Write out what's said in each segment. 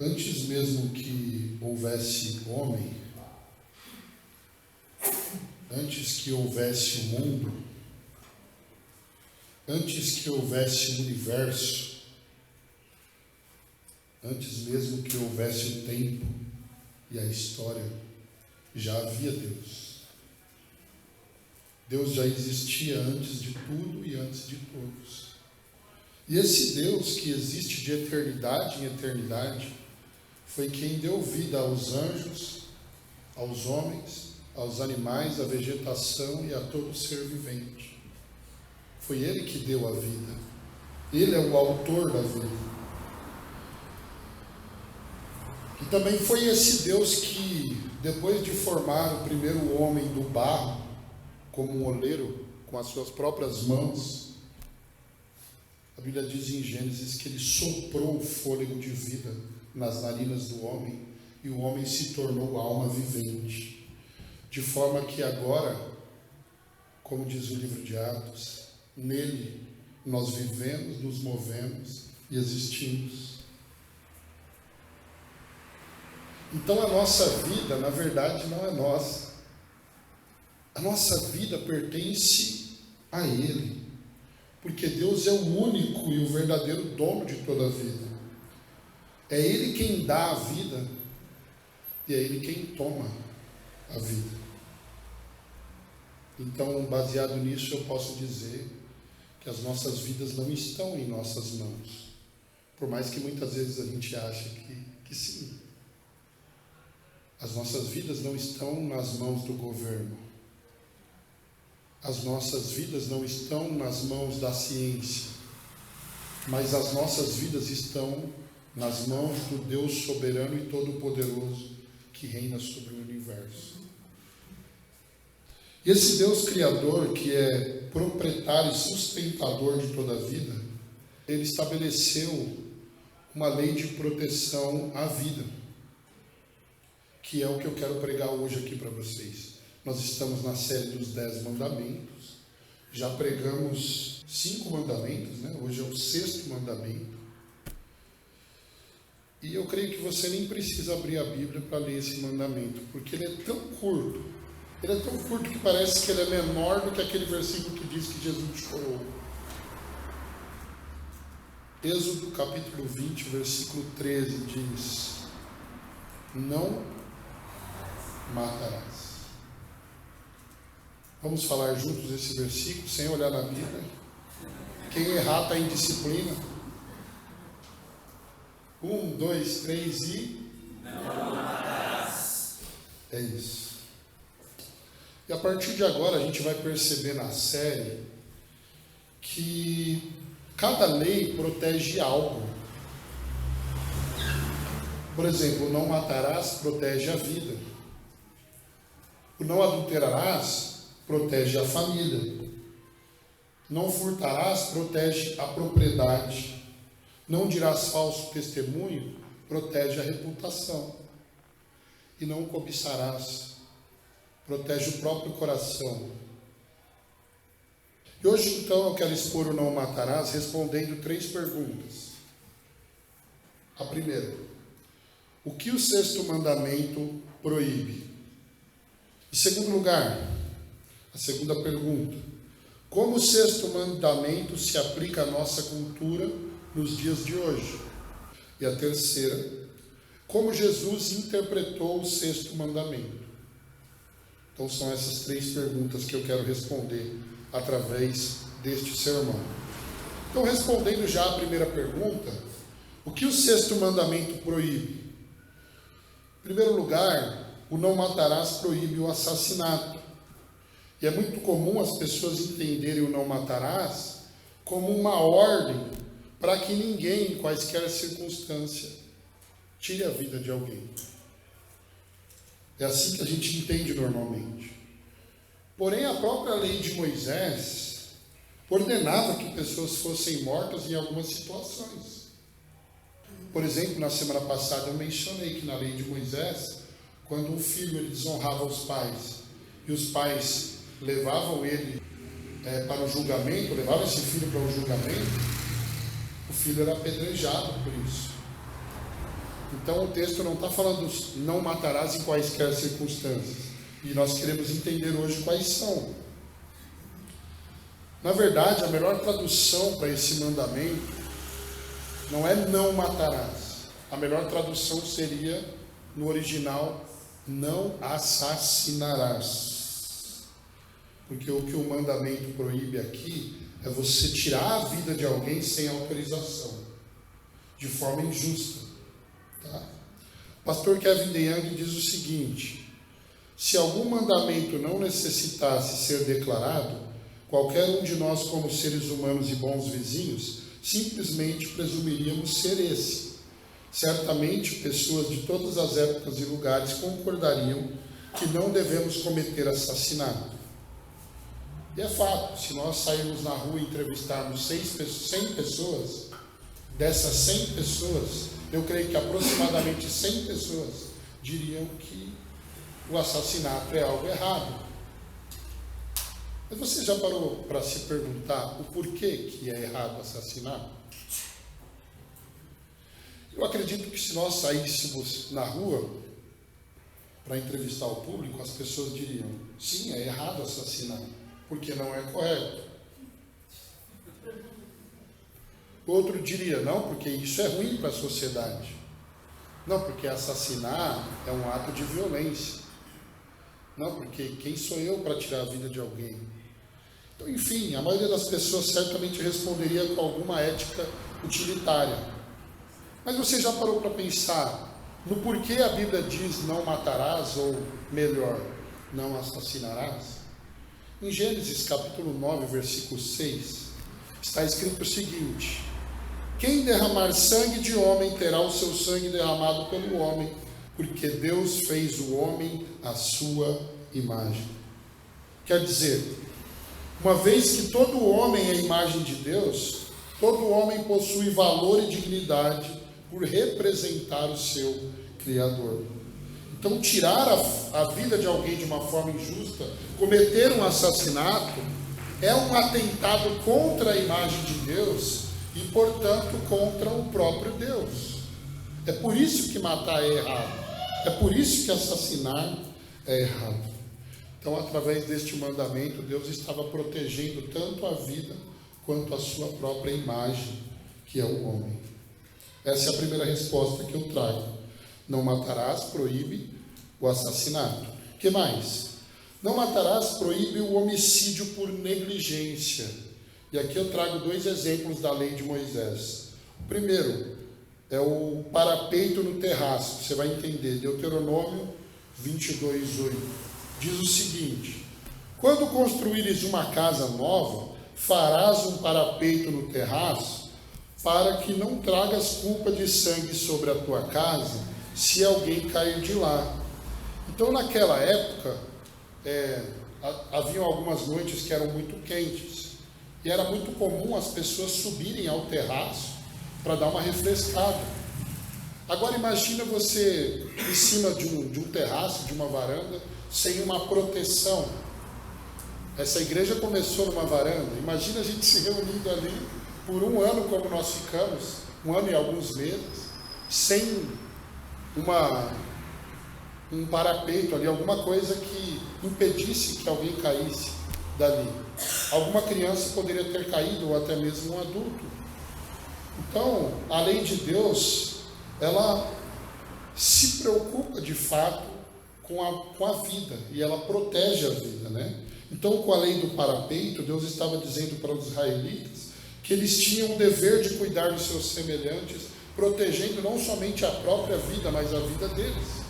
Antes mesmo que houvesse homem, antes que houvesse o mundo, antes que houvesse o universo, antes mesmo que houvesse o tempo e a história, já havia Deus. Deus já existia antes de tudo e antes de todos. E esse Deus que existe de eternidade em eternidade, foi quem deu vida aos anjos, aos homens, aos animais, à vegetação e a todo ser vivente. Foi Ele que deu a vida. Ele é o autor da vida. E também foi esse Deus que, depois de formar o primeiro homem do barro, como um oleiro, com as suas próprias mãos, a Bíblia diz em Gênesis que Ele soprou o fôlego de vida nas narinas do homem, e o homem se tornou alma vivente. De forma que agora, como diz o livro de Atos, nele nós vivemos, nos movemos e existimos. Então a nossa vida, na verdade, não é nossa. A nossa vida pertence a Ele, porque Deus é o único e o verdadeiro dono de toda a vida. É Ele quem dá a vida e é Ele quem toma a vida. Então, baseado nisso, eu posso dizer que as nossas vidas não estão em nossas mãos, por mais que muitas vezes a gente ache que sim. As nossas vidas não estão nas mãos do governo. As nossas vidas não estão nas mãos da ciência, mas as nossas vidas estão nas mãos do Deus soberano e todo-poderoso que reina sobre o universo. E esse Deus Criador, que é proprietário e sustentador de toda a vida, Ele estabeleceu uma lei de proteção à vida, que é o que eu quero pregar hoje aqui para vocês. Nós estamos na série dos 10 mandamentos, já pregamos 5 mandamentos, né? Hoje é o 6º mandamento. E eu creio que você nem precisa abrir a Bíblia para ler esse mandamento, porque ele é tão curto. Ele é tão curto que parece que ele é menor do que aquele versículo que diz que Jesus chorou. Êxodo capítulo 20, versículo 13 diz: não matarás. Vamos falar juntos esse versículo, sem olhar na Bíblia. Quem errar está em disciplina. 1, 2, 3 e... não matarás. É isso. E a partir de agora a gente vai perceber na série que cada lei protege algo. Por exemplo, o não matarás protege a vida. O não adulterarás protege a família. Não furtarás protege a propriedade. Não dirás falso testemunho protege a reputação. E não cobiçarás protege o próprio coração. E hoje então eu quero expor o não matarás respondendo 3 perguntas. A primeira: o que o 6º mandamento proíbe? Em segundo lugar, a segunda pergunta: como o 6º mandamento se aplica à nossa cultura nos dias de hoje? E a terceira: como Jesus interpretou o 6º mandamento? Então são essas 3 perguntas que eu quero responder através deste sermão. Então, respondendo já a primeira pergunta, o que o 6º mandamento proíbe? Em primeiro lugar, o não matarás proíbe o assassinato. E é muito comum as pessoas entenderem o não matarás como uma ordem para que ninguém, em quaisquer circunstâncias, tire a vida de alguém. É assim que a gente entende normalmente. Porém, a própria lei de Moisés ordenava que pessoas fossem mortas em algumas situações. Por exemplo, na semana passada eu mencionei que na lei de Moisés, quando um filho ele desonrava os pais, e os pais levavam ele para o julgamento, levavam esse filho para o julgamento, o filho era apedrejado por isso. Então o texto não está falando não matarás em quaisquer circunstâncias. E nós queremos entender hoje quais são. Na verdade, a melhor tradução para esse mandamento não é não matarás. A melhor tradução seria, no original, não assassinarás. Porque o que o mandamento proíbe aqui é você tirar a vida de alguém sem autorização, de forma injusta. Tá? O pastor Kevin DeYoung diz o seguinte: se algum mandamento não necessitasse ser declarado, qualquer um de nós, como seres humanos e bons vizinhos, simplesmente presumiríamos ser esse. Certamente, pessoas de todas as épocas e lugares concordariam que não devemos cometer assassinato. E é fato, se nós sairmos na rua e entrevistarmos 100 pessoas, dessas 100 pessoas, eu creio que aproximadamente 100 pessoas diriam que o assassinato é algo errado. Mas você já parou para se perguntar o porquê que é errado assassinar? Eu acredito que se nós saíssemos na rua para entrevistar o público, as pessoas diriam: sim, é errado assassinar, porque não é correto. Outro diria: não, porque isso é ruim para a sociedade. Não, porque assassinar é um ato de violência. Não, porque quem sou eu para tirar a vida de alguém? Então, enfim, a maioria das pessoas certamente responderia com alguma ética utilitária. Mas você já parou para pensar no porquê a Bíblia diz não matarás, ou melhor, não assassinarás? Em Gênesis capítulo 9, versículo 6, está escrito o seguinte: quem derramar sangue de homem terá o seu sangue derramado pelo homem, porque Deus fez o homem à sua imagem. Quer dizer, uma vez que todo homem é a imagem de Deus, todo homem possui valor e dignidade por representar o seu Criador. Então, tirar a vida de alguém de uma forma injusta, cometer um assassinato, é um atentado contra a imagem de Deus e, portanto, contra o próprio Deus. É por isso que matar é errado. É por isso que assassinar é errado. Então, através deste mandamento, Deus estava protegendo tanto a vida quanto a sua própria imagem, que é o homem. Essa é a primeira resposta que eu trago. Não matarás proíbe o assassinato. O que mais? Não matarás proíbe o homicídio por negligência. E aqui eu trago 2 exemplos da lei de Moisés. O primeiro é o parapeito no terraço. Você vai entender. Deuteronômio 22:8. Diz o seguinte: quando construíres uma casa nova, farás um parapeito no terraço, para que não tragas culpa de sangue sobre a tua casa, se alguém cair de lá. Então, naquela época, haviam algumas noites que eram muito quentes, e era muito comum as pessoas subirem ao terraço para dar uma refrescada. Agora imagina você em cima de um terraço, de uma varanda, sem uma proteção. Essa igreja começou numa varanda. Imagina a gente se reunindo ali por um ano, como nós ficamos, 1 ano e alguns meses, sem um parapeito ali, alguma coisa que impedisse que alguém caísse dali. Alguma criança poderia ter caído, ou até mesmo um adulto. Então, a lei de Deus, ela se preocupa de fato com a vida, e ela protege a vida, né? Então, com a lei do parapeito, Deus estava dizendo para os israelitas que eles tinham o dever de cuidar dos seus semelhantes, protegendo não somente a própria vida, mas a vida deles.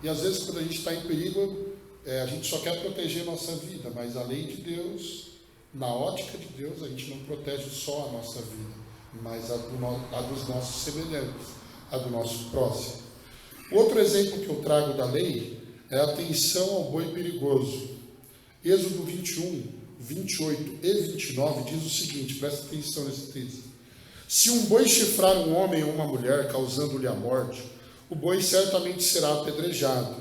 E às vezes, quando a gente está em perigo, a gente só quer proteger a nossa vida, mas a lei de Deus, na ótica de Deus, a gente não protege só a nossa vida, mas a dos nossos semelhantes, a do nosso próximo. Outro exemplo que eu trago da lei é a atenção ao boi perigoso. Êxodo 21, 28 e 29 diz o seguinte, presta atenção nesse texto: se um boi chifrar um homem ou uma mulher, causando-lhe a morte, o boi certamente será apedrejado,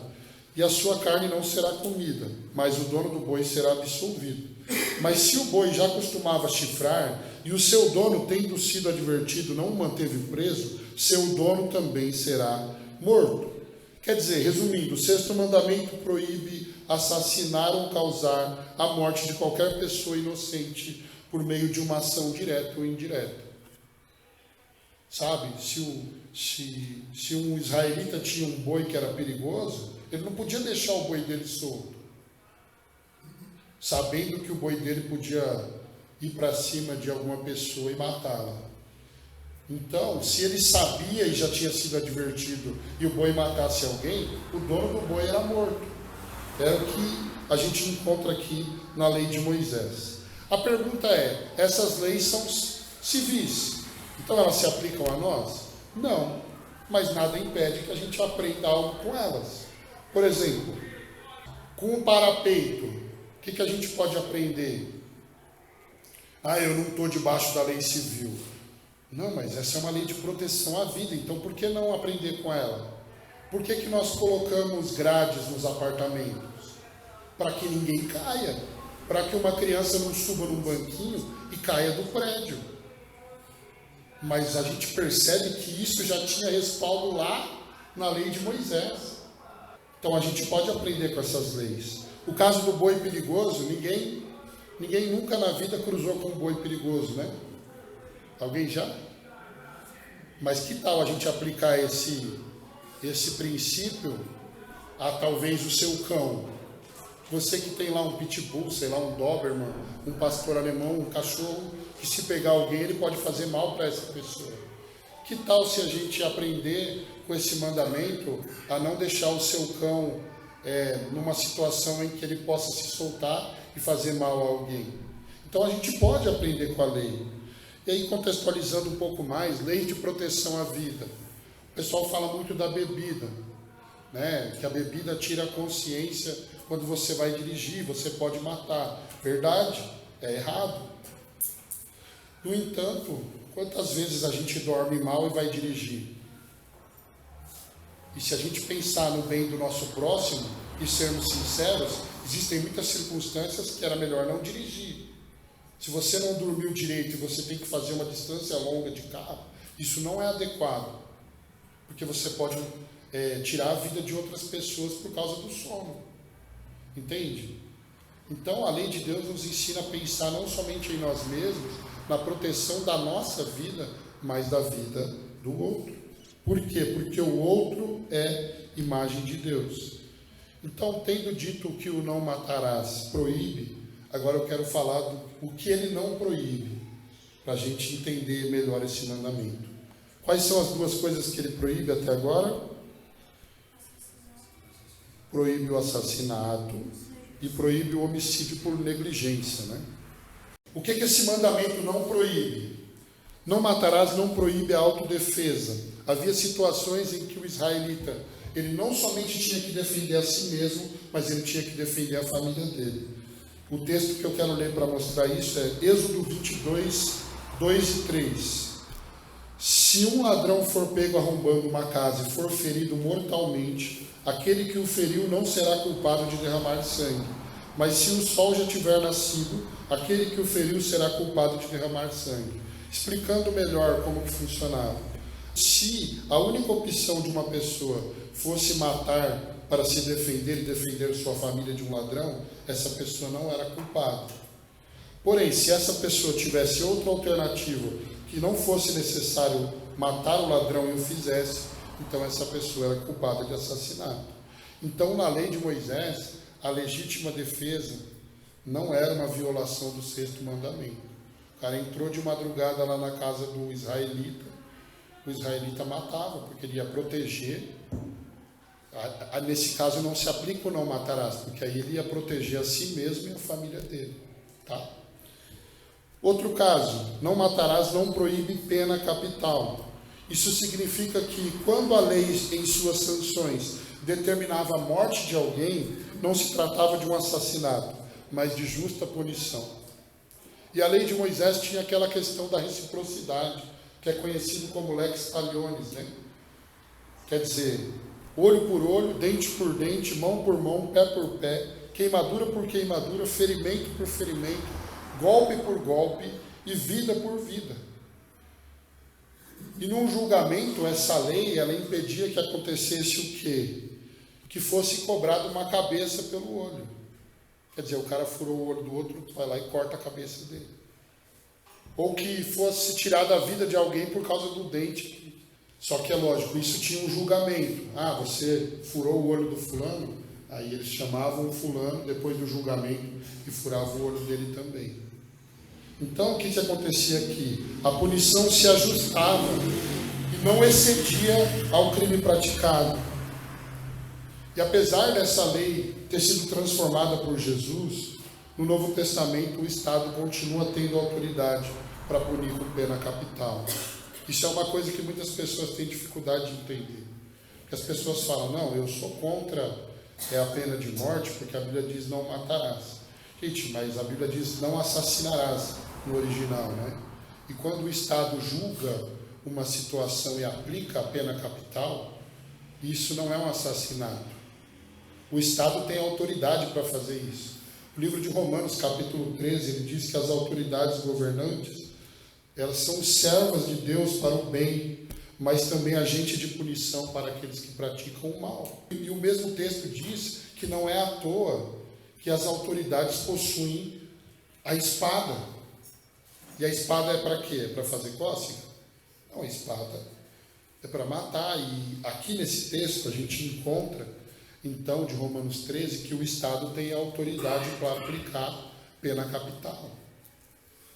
e a sua carne não será comida, mas o dono do boi será absolvido. Mas se o boi já costumava chifrar, e o seu dono, tendo sido advertido, não o manteve preso, seu dono também será morto. Quer dizer, resumindo, o sexto mandamento proíbe assassinar ou causar a morte de qualquer pessoa inocente por meio de uma ação direta ou indireta. Sabe, se um israelita tinha um boi que era perigoso, ele não podia deixar o boi dele solto, sabendo que o boi dele podia ir para cima de alguma pessoa e matá-la. Então, se ele sabia e já tinha sido advertido e o boi matasse alguém, o dono do boi era morto. É o que a gente encontra aqui na lei de Moisés. A pergunta é, essas leis são civis, então elas se aplicam a nós? Não, mas nada impede que a gente aprenda algo com elas. Por exemplo, com o parapeito, o que a gente pode aprender? Eu não estou debaixo da lei civil. Não, mas essa é uma lei de proteção à vida, então por que não aprender com ela? Por que nós colocamos grades nos apartamentos? Para que ninguém caia, para que uma criança não suba num banquinho e caia do prédio. Mas a gente percebe que isso já tinha respaldo lá na lei de Moisés. Então a gente pode aprender com essas leis. O caso do boi perigoso, ninguém nunca na vida cruzou com um boi perigoso, né? Alguém já? Mas que tal a gente aplicar esse princípio a talvez o seu cão? Você que tem lá um pitbull, sei lá, um doberman, um pastor alemão, um cachorro, que se pegar alguém ele pode fazer mal para essa pessoa. Que tal se a gente aprender com esse mandamento a não deixar o seu cão numa situação em que ele possa se soltar e fazer mal a alguém? Então a gente pode aprender com a lei. E aí, contextualizando um pouco mais, lei de proteção à vida. O pessoal fala muito da bebida, né? Que a bebida tira a consciência quando você vai dirigir, você pode matar. Verdade? É errado. No entanto, quantas vezes a gente dorme mal e vai dirigir? E se a gente pensar no bem do nosso próximo e sermos sinceros, existem muitas circunstâncias que era melhor não dirigir. Se você não dormiu direito e você tem que fazer uma distância longa de carro, isso não é adequado, porque você pode tirar a vida de outras pessoas por causa do sono. Entende? Então a lei de Deus nos ensina a pensar não somente em nós mesmos, na proteção da nossa vida, mas da vida do outro. Por quê? Porque o outro é imagem de Deus. Então, tendo dito que o não matarás proíbe, agora eu quero falar do que ele não proíbe, para a gente entender melhor esse mandamento. Quais são as duas coisas que ele proíbe até agora? Proíbe o assassinato e proíbe o homicídio por negligência, né? O que esse mandamento não proíbe? Não matarás não proíbe a autodefesa. Havia situações em que o israelita, ele não somente tinha que defender a si mesmo, mas ele tinha que defender a família dele. O texto que eu quero ler para mostrar isso é Êxodo 22, 2 e 3. Se um ladrão for pego arrombando uma casa e for ferido mortalmente, aquele que o feriu não será culpado de derramar sangue. Mas se o sol já tiver nascido, aquele que o feriu será culpado de derramar sangue. Explicando melhor como que funcionava. Se a única opção de uma pessoa fosse matar para se defender e defender sua família de um ladrão, essa pessoa não era culpada. Porém, se essa pessoa tivesse outra alternativa, que não fosse necessário matar o ladrão e o fizesse, então essa pessoa era culpada de assassinato. Então, na lei de Moisés, a legítima defesa não era uma violação do sexto mandamento. O cara entrou de madrugada lá na casa do israelita, o israelita matava, porque ele ia proteger. Nesse caso não se aplica o não matarás, porque aí ele ia proteger a si mesmo e a família dele. Tá? Outro caso, não matarás não proíbe pena capital. Isso significa que quando a lei em suas sanções determinava a morte de alguém, não se tratava de um assassinato, mas de justa punição. E a lei de Moisés tinha aquela questão da reciprocidade, que é conhecido como lex talionis, né? Quer dizer, olho por olho, dente por dente, mão por mão, pé por pé. queimadura por queimadura, ferimento por ferimento, golpe por golpe e vida por vida. E num julgamento, essa lei, ela impedia que acontecesse o quê? Que fosse cobrado uma cabeça pelo olho. Quer dizer, o cara furou o olho do outro, vai lá e corta a cabeça dele. Ou que fosse tirada a vida de alguém por causa do dente. Só que é lógico, isso tinha um julgamento. Ah, você furou o olho do fulano, aí eles chamavam o fulano depois do julgamento e furavam o olho dele também. Então, o que acontecia aqui? A punição se ajustava e não excedia ao crime praticado. E apesar dessa lei ter sido transformada por Jesus, no Novo Testamento o Estado continua tendo autoridade para punir com pena capital. Isso é uma coisa que muitas pessoas têm dificuldade de entender. Porque as pessoas falam, não, eu sou contra a pena de morte, porque a Bíblia diz não matarás. Gente, mas a Bíblia diz não assassinarás no original, né? E quando o Estado julga uma situação e aplica a pena capital, isso não é um assassinato. O Estado tem autoridade para fazer isso. O livro de Romanos, capítulo 13, ele diz que as autoridades governantes, elas são servas de Deus para o bem, mas também agente de punição para aqueles que praticam o mal. E o mesmo texto diz que não é à toa que as autoridades possuem a espada. E a espada é para quê? É para fazer cócega? Não, a espada é para matar. E aqui nesse texto a gente encontra, então, de Romanos 13, que o Estado tem a autoridade para aplicar pena capital.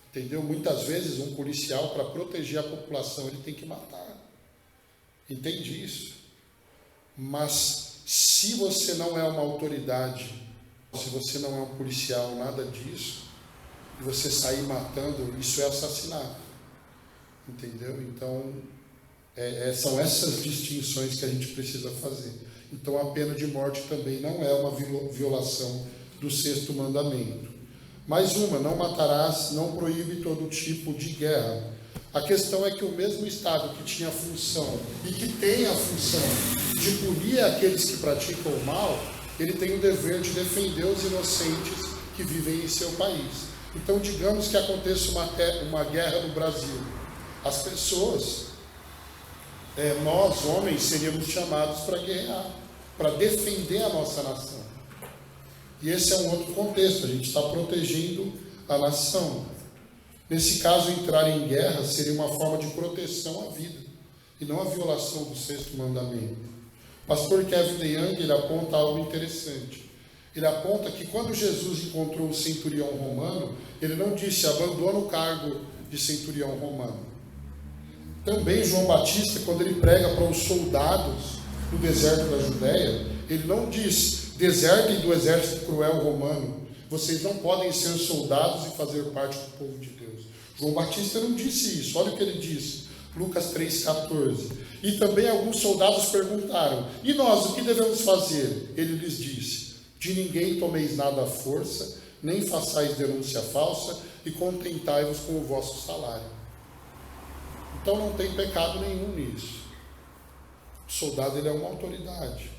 Entendeu? Muitas vezes um policial, para proteger a população, ele tem que matar. Entende isso? Mas se você não é uma autoridade, se você não é um policial, nada disso, e você sair matando, isso é assassinato. Entendeu? Então, são essas distinções que a gente precisa fazer. Então, a pena de morte também não é uma violação do 6º mandamento. Mais uma, não matarás, não proíbe todo tipo de guerra. A questão é que o mesmo Estado que tinha a função e que tem a função de punir aqueles que praticam o mal, ele tem o dever de defender os inocentes que vivem em seu país. Então, digamos que aconteça uma guerra no Brasil. As pessoas, nós, homens, seríamos chamados para guerrear, para defender a nossa nação. E esse é um outro contexto, a gente está protegendo a nação. Nesse caso, entrar em guerra seria uma forma de proteção à vida, e não a violação do 6º mandamento. O pastor Kevin DeYoung, ele aponta algo interessante. Ele aponta que quando Jesus encontrou o centurião romano, ele não disse, abandona o cargo de centurião romano. Também João Batista, quando ele prega para os soldados no deserto da Judéia, ele não diz, desertem do exército cruel romano, vocês não podem ser soldados e fazer parte do povo de Deus. João Batista não disse isso, olha o que ele disse, Lucas 3,14. E também alguns soldados perguntaram, e nós, o que devemos fazer? Ele lhes disse, de ninguém tomeis nada à força, nem façais denúncia falsa, e contentai-vos com o vosso salário. Então não tem pecado nenhum nisso. O soldado, ele é uma autoridade.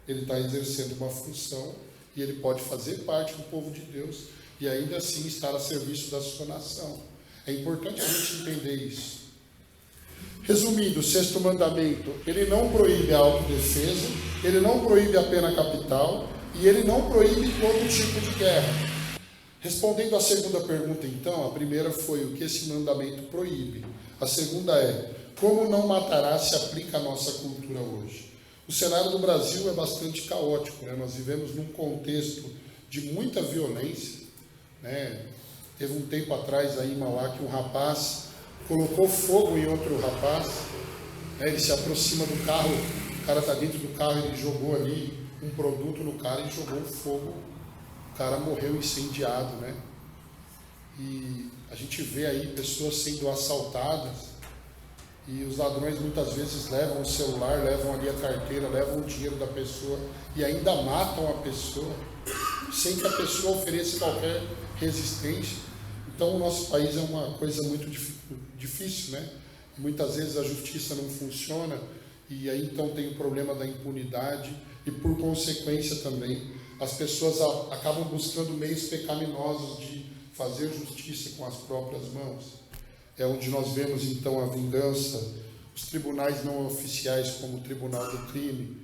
Ele está exercendo uma função e ele pode fazer parte do povo de Deus e ainda assim estar a serviço da sua nação. É importante a gente entender isso. Resumindo, o 6º mandamento, ele não proíbe a autodefesa, ele não proíbe a pena capital e ele não proíbe todo tipo de guerra. Respondendo à segunda pergunta, então, a primeira foi o que esse mandamento proíbe. A segunda é, como não matará se aplica à nossa cultura hoje? O cenário do Brasil é bastante caótico, né? Nós vivemos num contexto de muita violência, né? Teve um tempo atrás aí em Mauá que um rapaz colocou fogo em outro rapaz, né? Ele se aproxima do carro, o cara está dentro do carro, ele jogou ali um produto no cara e jogou fogo, o cara morreu incendiado, né? E a gente vê aí pessoas sendo assaltadas, e os ladrões muitas vezes levam o celular, levam ali a carteira, levam o dinheiro da pessoa e ainda matam a pessoa, sem que a pessoa ofereça qualquer resistência. Então o nosso país é uma coisa muito difícil, né? Muitas vezes a justiça não funciona e aí então tem o problema da impunidade e por consequência também as pessoas acabam buscando meios pecaminosos de fazer justiça com as próprias mãos. É onde nós vemos então a vingança, os tribunais não oficiais como o Tribunal do Crime,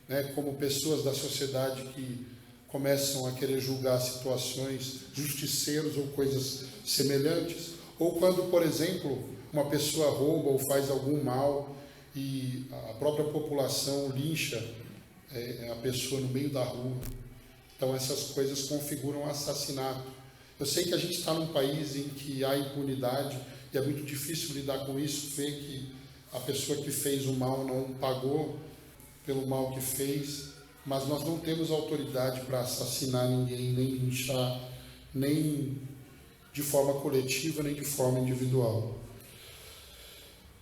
né, como pessoas da sociedade que começam a querer julgar situações, justiceiros ou coisas semelhantes. Ou quando, por exemplo, uma pessoa rouba ou faz algum mal e a própria população lincha a pessoa no meio da rua. Então essas coisas configuram assassinato. Eu sei que a gente está num país em que há impunidade e é muito difícil lidar com isso, ver que a pessoa que fez o mal não pagou pelo mal que fez, mas nós não temos autoridade para assassinar ninguém, nem linchar, nem de forma coletiva, nem de forma individual.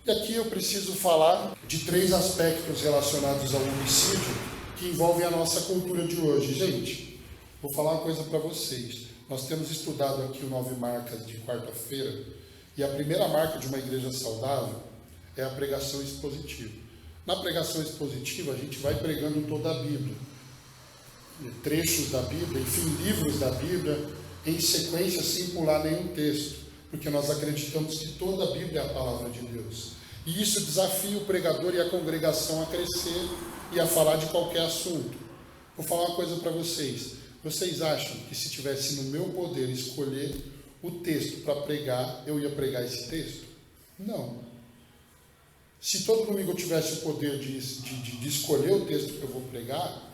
E aqui eu preciso falar de 3 aspectos relacionados ao homicídio que envolvem a nossa cultura de hoje. Gente, vou falar uma coisa para vocês. Nós temos estudado aqui o 9 Marcas de quarta-feira, e a primeira marca de uma igreja saudável é a pregação expositiva. Na pregação expositiva, a gente vai pregando toda a Bíblia, trechos da Bíblia, enfim, livros da Bíblia, em sequência, sem pular nenhum texto, porque nós acreditamos que toda a Bíblia é a palavra de Deus. E isso desafia o pregador e a congregação a crescer e a falar de qualquer assunto. Vou falar uma coisa para vocês. Vocês acham que se tivesse no meu poder escolher o texto para pregar, eu ia pregar esse texto? Não. Se todo domingo eu tivesse o poder de escolher o texto que eu vou pregar,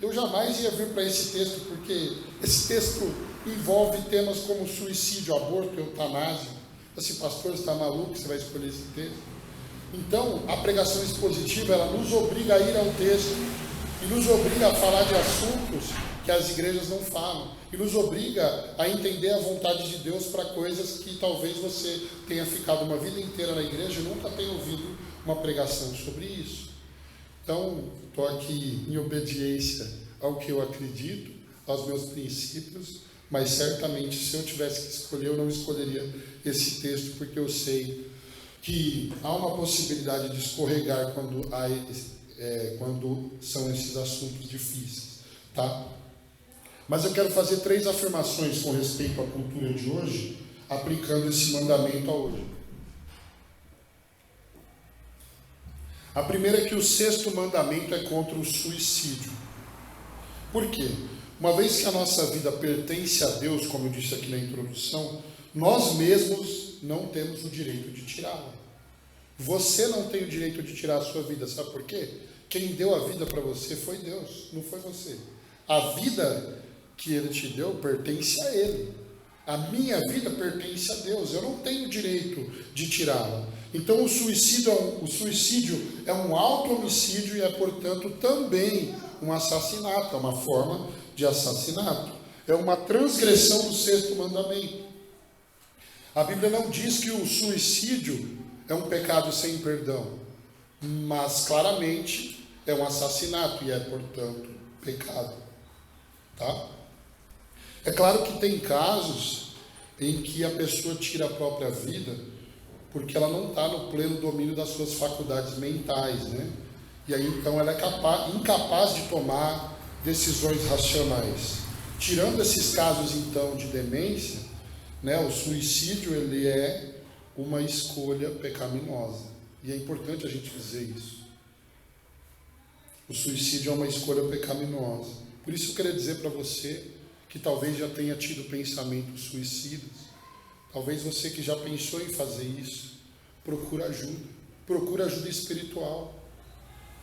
eu jamais ia vir para esse texto, porque esse texto envolve temas como suicídio, aborto, eutanásia. Assim, pastor, você está maluco, você vai escolher esse texto? Então, a pregação expositiva, ela nos obriga a ir ao texto e nos obriga a falar de assuntos que as igrejas não falam e nos obriga a entender a vontade de Deus para coisas que talvez você tenha ficado uma vida inteira na igreja e nunca tenha ouvido uma pregação sobre isso. Então, estou aqui em obediência ao que eu acredito, aos meus princípios, mas certamente se eu tivesse que escolher, eu não escolheria esse texto, porque eu sei que há uma possibilidade de escorregar quando são esses assuntos difíceis, tá? Mas eu quero fazer 3 afirmações com respeito à cultura de hoje, aplicando esse mandamento a hoje. A primeira é que o 6º mandamento é contra o suicídio. Por quê? Uma vez que a nossa vida pertence a Deus, como eu disse aqui na introdução, nós mesmos não temos o direito de tirá-la. Você não tem o direito de tirar a sua vida, sabe por quê? Quem deu a vida para você foi Deus, não foi você. A vida que Ele te deu pertence a Ele. A minha vida pertence a Deus, eu não tenho direito de tirá-la. Então o suicídio é um auto-homicídio e é, portanto, também um assassinato, é uma forma de assassinato. É uma transgressão do 6º mandamento. A Bíblia não diz que o suicídio é um pecado sem perdão, mas claramente é um assassinato e é, portanto, pecado. Tá? É claro que tem casos em que a pessoa tira a própria vida porque ela não está no pleno domínio das suas faculdades mentais, né? E aí então ela é incapaz de tomar decisões racionais. Tirando esses casos então de demência, né, o suicídio ele é uma escolha pecaminosa. E é importante a gente dizer isso. O suicídio é uma escolha pecaminosa. Por isso eu queria dizer para você que talvez já tenha tido pensamentos suicidas, talvez você que já pensou em fazer isso, procura ajuda espiritual,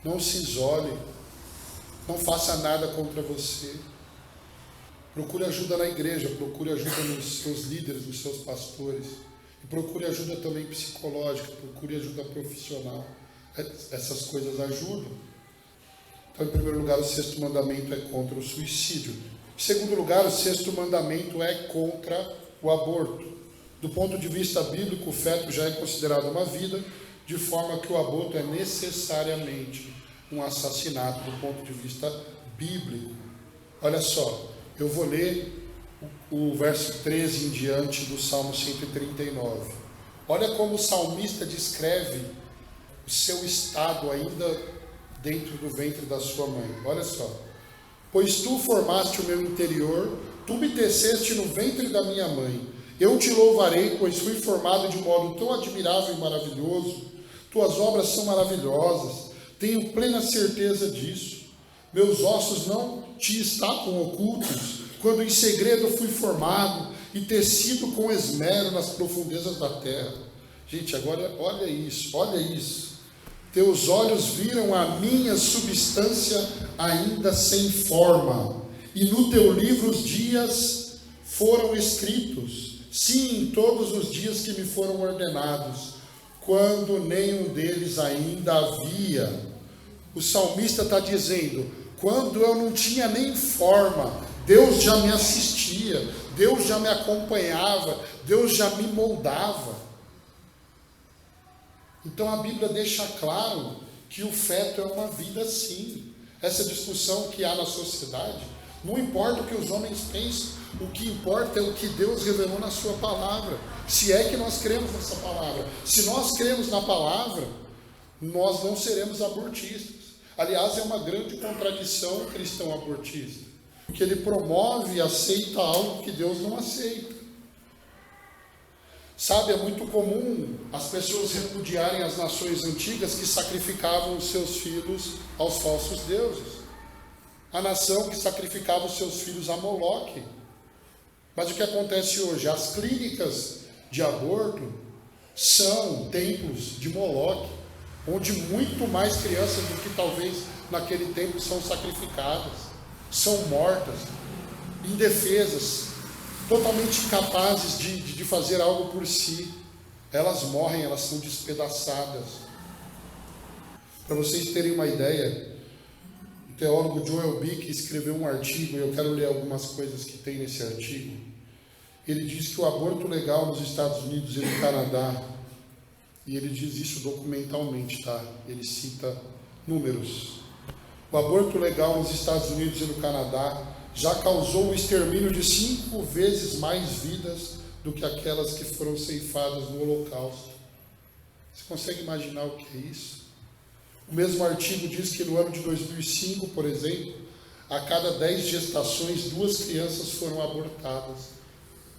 não se isole, não faça nada contra você, procure ajuda na igreja, procure ajuda nos seus líderes, nos seus pastores, e procure ajuda também psicológica, procure ajuda profissional, essas coisas ajudam. Então, em primeiro lugar, o 6º mandamento é contra o suicídio. Em segundo lugar, o 6º mandamento é contra o aborto. Do ponto de vista bíblico, o feto já é considerado uma vida, de forma que o aborto é necessariamente um assassinato do ponto de vista bíblico. Olha só, eu vou ler o verso 13 em diante do Salmo 139. Olha como o salmista descreve o seu estado ainda dentro do ventre da sua mãe. Olha só. Pois tu formaste o meu interior, tu me teceste no ventre da minha mãe. Eu te louvarei, pois fui formado de modo tão admirável e maravilhoso. Tuas obras são maravilhosas, tenho plena certeza disso. Meus ossos não te estavam ocultos, quando em segredo fui formado e tecido com esmero nas profundezas da terra. Gente, agora olha isso, olha isso. Teus olhos viram a minha substância ainda sem forma, e no teu livro os dias foram escritos, sim, todos os dias que me foram ordenados, quando nenhum deles ainda havia. O salmista está dizendo, quando eu não tinha nem forma, Deus já me assistia, Deus já me acompanhava, Deus já me moldava. Então a Bíblia deixa claro que o feto é uma vida sim. Essa discussão que há na sociedade, não importa o que os homens pensam, o que importa é o que Deus revelou na sua palavra. Se é que nós cremos nessa palavra. Se nós cremos na palavra, nós não seremos abortistas. Aliás, é uma grande contradição o cristão abortista, porque ele promove e aceita algo que Deus não aceita. Sabe, é muito comum as pessoas repudiarem as nações antigas que sacrificavam os seus filhos aos falsos deuses. A nação que sacrificava os seus filhos a Moloque. Mas o que acontece hoje? As clínicas de aborto são templos de Moloque, onde muito mais crianças do que talvez naquele tempo são sacrificadas, são mortas, indefesas, totalmente incapazes de fazer algo por si. Elas morrem, elas são despedaçadas. Para vocês terem uma ideia, o teólogo Joel Bick escreveu um artigo, e eu quero ler algumas coisas que tem nesse artigo. Ele diz que o aborto legal nos Estados Unidos e no Canadá, e ele diz isso documentalmente, tá? Ele cita números. O aborto legal nos Estados Unidos e no Canadá já causou o extermínio de 5 vezes mais vidas do que aquelas que foram ceifadas no Holocausto. Você consegue imaginar o que é isso? O mesmo artigo diz que no ano de 2005, por exemplo, a cada 10 gestações, 2 crianças foram abortadas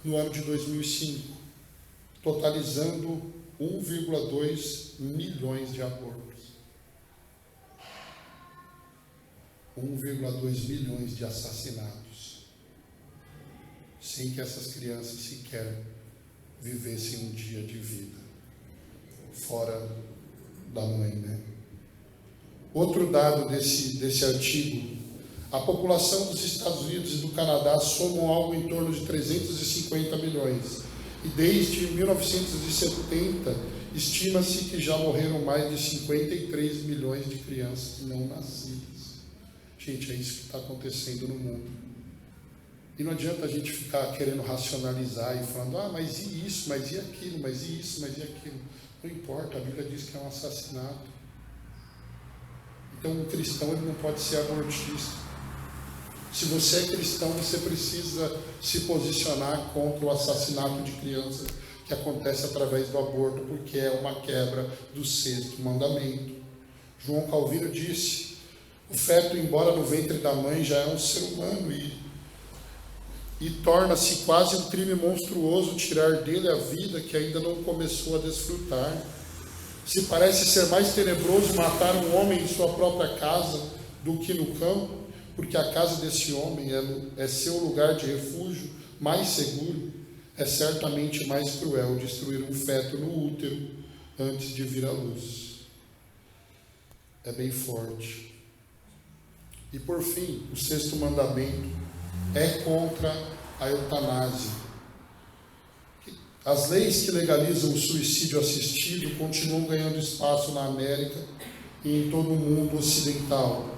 no ano de 2005, totalizando 1,2 milhões de abortos. 1,2 milhões de assassinatos, sem que essas crianças sequer vivessem um dia de vida, fora da mãe, né? Outro dado desse artigo, a população dos Estados Unidos e do Canadá somam algo em torno de 350 milhões, e desde 1970, estima-se que já morreram mais de 53 milhões de crianças não nascidas. Gente, é isso que está acontecendo no mundo. E não adianta a gente ficar querendo racionalizar e falando, mas e isso, mas e aquilo, mas e isso, mas e aquilo. Não importa, a Bíblia diz que é um assassinato. Então, um cristão ele não pode ser abortista. Se você é cristão, você precisa se posicionar contra o assassinato de crianças que acontece através do aborto, porque é uma quebra do 6º mandamento. João Calvino disse, o feto, embora no ventre da mãe, já é um ser humano e torna-se quase um crime monstruoso tirar dele a vida que ainda não começou a desfrutar. Se parece ser mais tenebroso matar um homem em sua própria casa do que no campo, porque a casa desse homem é seu lugar de refúgio mais seguro, é certamente mais cruel destruir um feto no útero antes de vir à luz. É bem forte. E por fim, o 6º mandamento é contra a eutanásia. As leis que legalizam o suicídio assistido continuam ganhando espaço na América e em todo o mundo ocidental.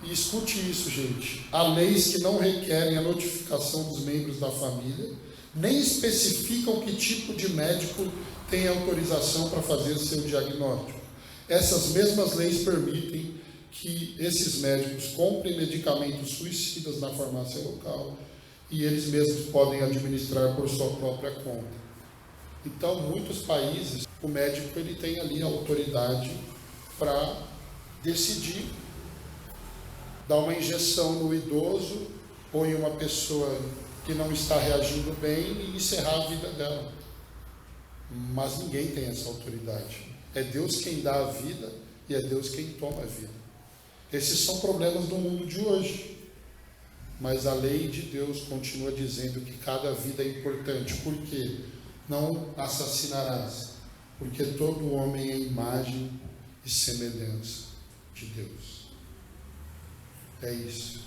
E escute isso, gente. Há leis que não requerem a notificação dos membros da família, nem especificam que tipo de médico tem autorização para fazer seu diagnóstico. Essas mesmas leis permitem que esses médicos comprem medicamentos suicidas na farmácia local e eles mesmos podem administrar por sua própria conta. Então, muitos países, o médico ele tem ali a autoridade para decidir dá uma injeção no idoso ou em uma pessoa que não está reagindo bem e encerrar a vida dela. Mas ninguém tem essa autoridade. É Deus quem dá a vida e é Deus quem toma a vida. Esses são problemas do mundo de hoje. Mas a lei de Deus continua dizendo que cada vida é importante. Por quê? Não assassinarás, porque todo homem é imagem e semelhança de Deus. É isso.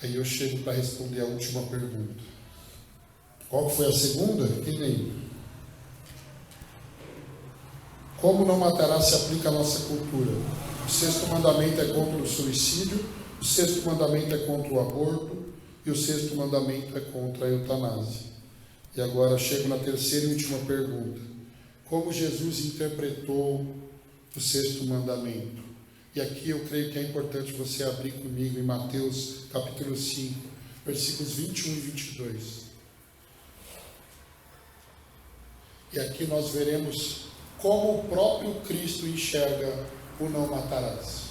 Aí eu chego para responder a última pergunta. Qual foi a segunda? Quem lembra? Como não matarás se aplica à nossa cultura? O sexto mandamento é contra o suicídio, o sexto mandamento é contra o aborto e o sexto mandamento é contra a eutanásia. E agora chego na terceira e última pergunta. Como Jesus interpretou o sexto mandamento? E aqui eu creio que é importante você abrir comigo em Mateus capítulo 5, versículos 21 e 22. E aqui nós veremos como o próprio Cristo enxerga o não matarás.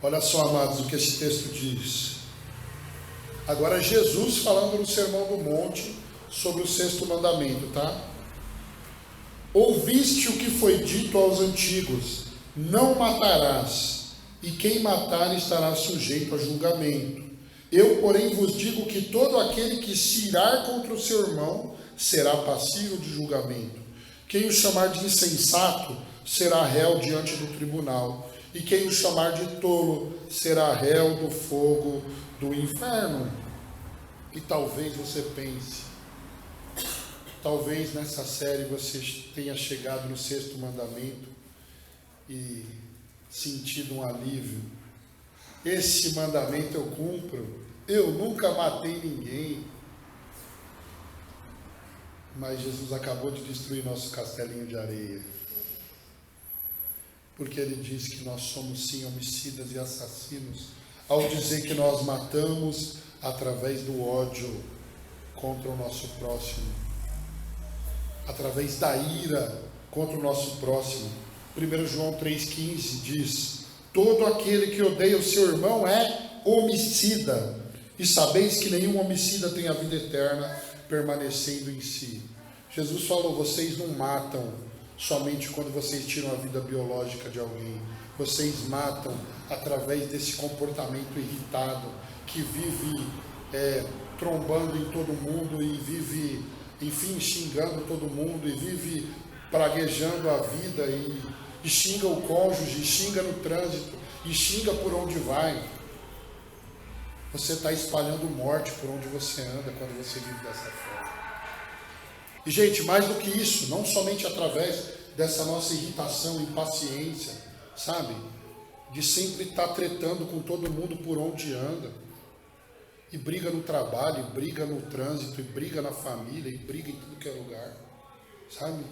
Olha só, amados, o que esse texto diz. Agora Jesus falando no Sermão do Monte sobre o sexto mandamento, tá? Ouviste o que foi dito aos antigos: não matarás, e quem matar estará sujeito a julgamento. Eu, porém, vos digo que todo aquele que se irar contra o seu irmão será passível de julgamento. Quem o chamar de insensato será réu diante do tribunal, e quem o chamar de tolo será réu do fogo do inferno. E talvez você pense, talvez nessa série você tenha chegado no sexto mandamento e sentido um alívio. Esse mandamento eu cumpro, eu nunca matei ninguém. Mas Jesus acabou de destruir nosso castelinho de areia. Porque ele diz que nós somos sim homicidas e assassinos, ao dizer que nós matamos através do ódio contra o nosso próximo, através da ira contra o nosso próximo. 1 João 3,15 diz: todo aquele que odeia o seu irmão é homicida, e sabeis que nenhum homicida tem a vida eterna permanecendo em si. Jesus falou: vocês não matam somente quando vocês tiram a vida biológica de alguém, vocês matam através desse comportamento irritado, que vive trombando em todo mundo e vive, enfim, xingando todo mundo e vive praguejando a vida e xinga o cônjuge, e xinga no trânsito, e xinga por onde vai. Você está espalhando morte por onde você anda quando você vive dessa forma. E, gente, mais do que isso, não somente através dessa nossa irritação, impaciência, sabe? De sempre estar tretando com todo mundo por onde anda. E briga no trabalho, e briga no trânsito, e briga na família, e briga em tudo que é lugar. Sabe?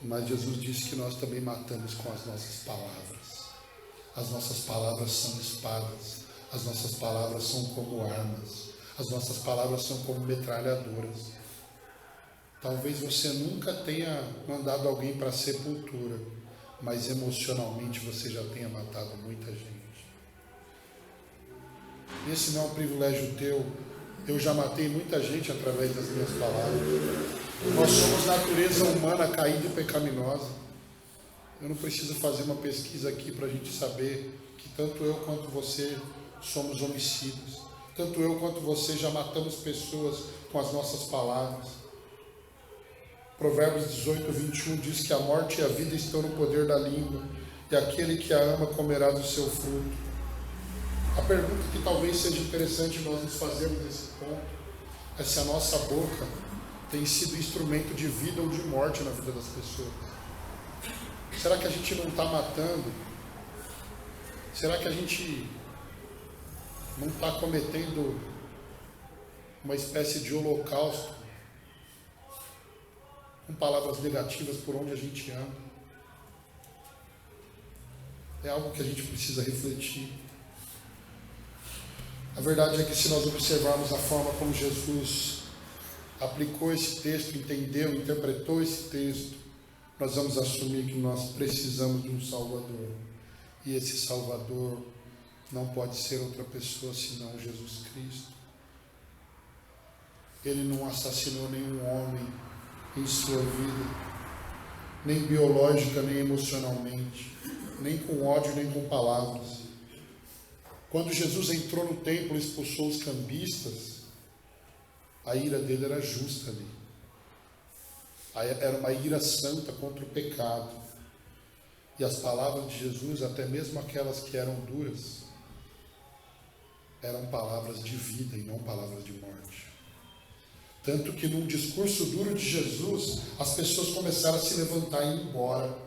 Mas Jesus disse que nós também matamos com as nossas palavras. As nossas palavras são espadas. As nossas palavras são como armas. As nossas palavras são como metralhadoras. Talvez você nunca tenha mandado alguém para a sepultura, mas emocionalmente você já tenha matado muita gente. Esse não é um privilégio teu. Eu já matei muita gente através das minhas palavras. Nós somos natureza humana caída e pecaminosa. Eu não preciso fazer uma pesquisa aqui para a gente saber que tanto eu quanto você somos homicidas. Tanto eu quanto você já matamos pessoas com as nossas palavras. Provérbios 18, 21 diz que a morte e a vida estão no poder da língua, e aquele que a ama comerá do seu fruto. A pergunta que talvez seja interessante nós nos fazermos nesse ponto é se a nossa boca tem sido instrumento de vida ou de morte na vida das pessoas. Será que a gente não está matando? Será que a gente não está cometendo uma espécie de holocausto com palavras negativas por onde a gente anda? É algo que a gente precisa refletir. A verdade é que se nós observarmos a forma como Jesus aplicou esse texto, entendeu, interpretou esse texto, nós vamos assumir que nós precisamos de um Salvador. E esse Salvador não pode ser outra pessoa senão Jesus Cristo. Ele não assassinou nenhum homem em sua vida, nem biológica, nem emocionalmente, nem com ódio, nem com palavras. Quando Jesus entrou no templo e expulsou os cambistas, a ira dele era justa ali. Era uma ira santa contra o pecado. E as palavras de Jesus, até mesmo aquelas que eram duras, eram palavras de vida e não palavras de morte. Tanto que num discurso duro de Jesus, as pessoas começaram a se levantar e ir embora.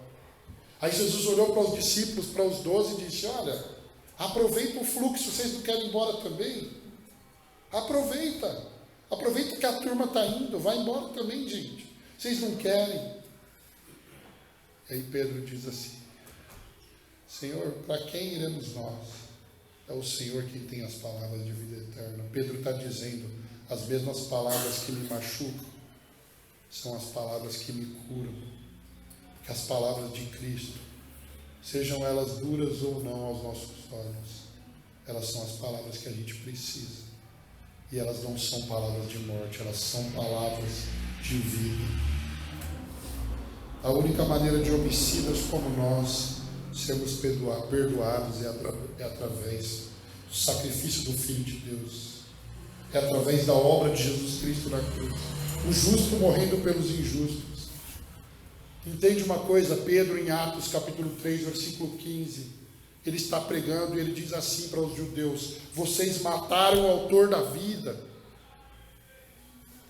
Aí Jesus olhou para os discípulos, para os 12 e disse: olha, aproveita o fluxo, vocês não querem ir embora também? Aproveita que a turma está indo, vai embora também, gente. Vocês não querem? Aí Pedro diz assim: Senhor, para quem iremos nós? É o Senhor quem tem as palavras de vida eterna. Pedro está dizendo: as mesmas palavras que me machucam são as palavras que me curam. Que as palavras de Cristo, sejam elas duras ou não aos nossos olhos, elas são as palavras que a gente precisa. E elas não são palavras de morte, elas são palavras de vida. A única maneira de homicidas como nós sermos perdoados é através do sacrifício do Filho de Deus. É através da obra de Jesus Cristo na cruz. O justo morrendo pelos injustos. Entende uma coisa? Pedro, em Atos capítulo 3, versículo 15, ele está pregando e ele diz assim para os judeus: vocês mataram o autor da vida.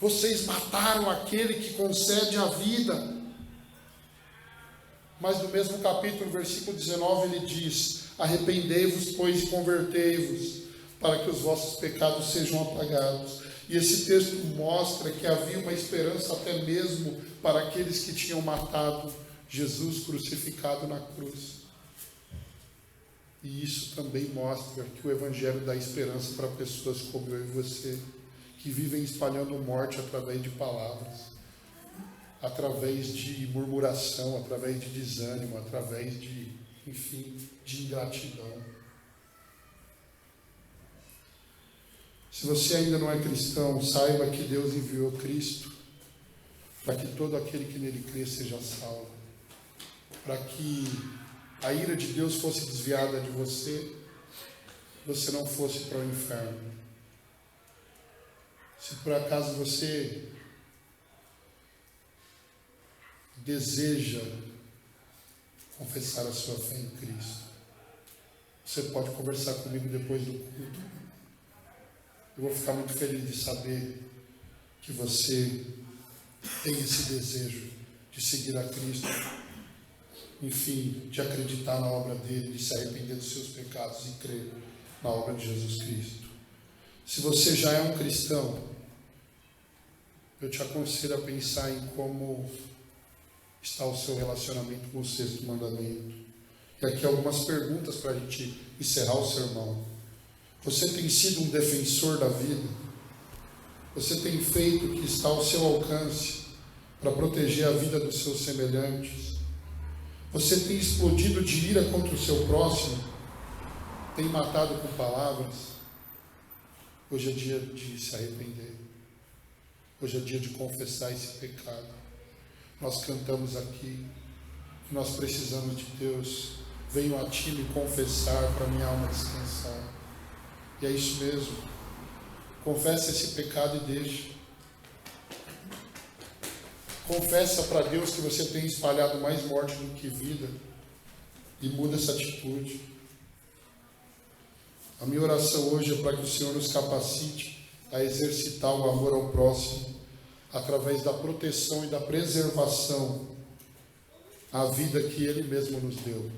Vocês mataram aquele que concede a vida. Mas no mesmo capítulo, versículo 19, ele diz: arrependei-vos, pois, e convertei-vos, para que os vossos pecados sejam apagados. E esse texto mostra que havia uma esperança até mesmo para aqueles que tinham matado Jesus crucificado na cruz. E isso também mostra que o Evangelho dá esperança para pessoas como eu e você, que vivem espalhando morte através de palavras, através de murmuração, através de desânimo, através de, enfim, de ingratidão. Se você ainda não é cristão, saiba que Deus enviou Cristo para que todo aquele que nele crê seja salvo, para que a ira de Deus fosse desviada de você, você não fosse para o inferno. Se por acaso você deseja confessar a sua fé em Cristo, você pode conversar comigo depois do culto. Eu vou ficar muito feliz de saber que você tem esse desejo de seguir a Cristo, enfim, de acreditar na obra dele, de se arrepender dos seus pecados e crer na obra de Jesus Cristo. Se você já é um cristão, eu te aconselho a pensar em como está o seu relacionamento com o sexto mandamento. E aqui algumas perguntas para a gente encerrar o sermão. Você tem sido um defensor da vida? Você tem feito o que está ao seu alcance para proteger a vida dos seus semelhantes? Você tem explodido de ira contra o seu próximo? Tem matado com palavras? Hoje é dia de se arrepender. Hoje é dia de confessar esse pecado. Nós cantamos aqui que nós precisamos de Deus. Venho a ti me confessar para minha alma descansar. E é isso mesmo. Confessa esse pecado e deixa. Confessa para Deus que você tem espalhado mais morte do que vida. E muda essa atitude. A minha oração hoje é para que o Senhor nos capacite a exercitar o amor ao próximo através da proteção e da preservação à vida que Ele mesmo nos deu.